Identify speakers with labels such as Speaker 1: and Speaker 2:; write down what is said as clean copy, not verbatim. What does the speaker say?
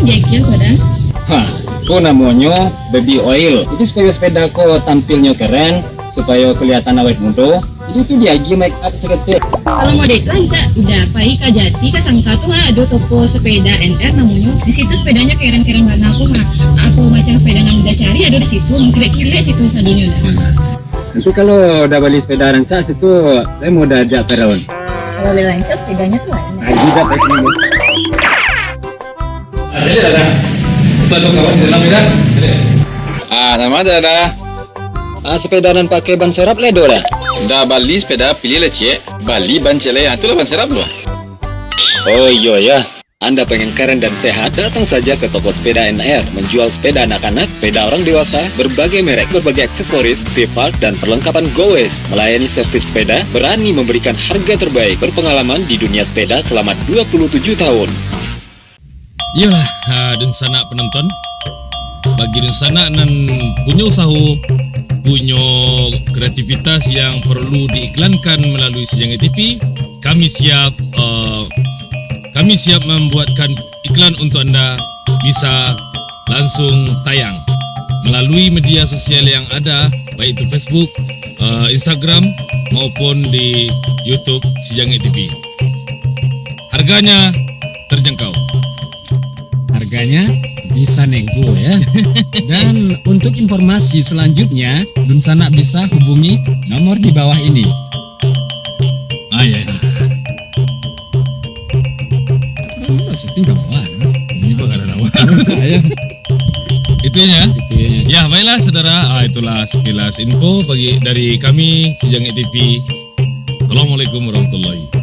Speaker 1: jekil padahal.
Speaker 2: Hah, itu namanya baby oil. Itu supaya sepeda kau tampilnya keren, supaya kelihatan awet muda. Jadi itu dia lagi make up seketik.
Speaker 1: Kalau mau deklan cak udah pai Kajati Kasangka tuh ada toko sepeda NR namanya. Di situ sepedanya keren-keren banget aku macam sepeda yang udah cari ada di situ. Kira-kira situ sadunya udah.
Speaker 2: Nanti kalau udah beli sepeda rancak situ, saya mau udah ajak peron.
Speaker 1: Kalau beli lancar sepedanya tuh lain.
Speaker 2: Lagi dah pakai ini.
Speaker 3: Jadi ada. Itu ada kawan di dalam medan.
Speaker 4: Nama ada.
Speaker 2: Sepedanan pakai ban serap ledo dah.
Speaker 4: Dah Bali sepeda pilih lah cik. Bali ban cele, itulah ban serap loh.
Speaker 5: Oh iya ya, Anda pengen keren dan sehat? Datang saja ke toko sepeda NR, menjual sepeda anak-anak, sepeda orang dewasa, berbagai merek, berbagai aksesoris, spare part, dan perlengkapan gowes. Melayani servis sepeda, berani memberikan harga terbaik, berpengalaman di dunia sepeda selama 27 tahun.
Speaker 3: Iyalah, dan sana penonton. Bagi dan sana nan punya usaha, punya kreativitas yang perlu diiklankan melalui Sejangit TV, kami siap membuatkan iklan untuk Anda bisa langsung tayang melalui media sosial yang ada, baik itu Facebook, Instagram maupun di YouTube Sejangit TV. Harganya terjangkau.
Speaker 6: Harganya bisa nego ya. Dan untuk informasi selanjutnya, Dunsana bisa hubungi nomor di bawah ini.
Speaker 3: Ya.
Speaker 6: Syuting kawan.
Speaker 3: Ini kok ada nama.
Speaker 6: Ya.
Speaker 3: Itunya. Ya, baiklah saudara. Itulah sekilas info dari kami Sejangit TV. Assalamualaikum warahmatullahi wabarakatuh.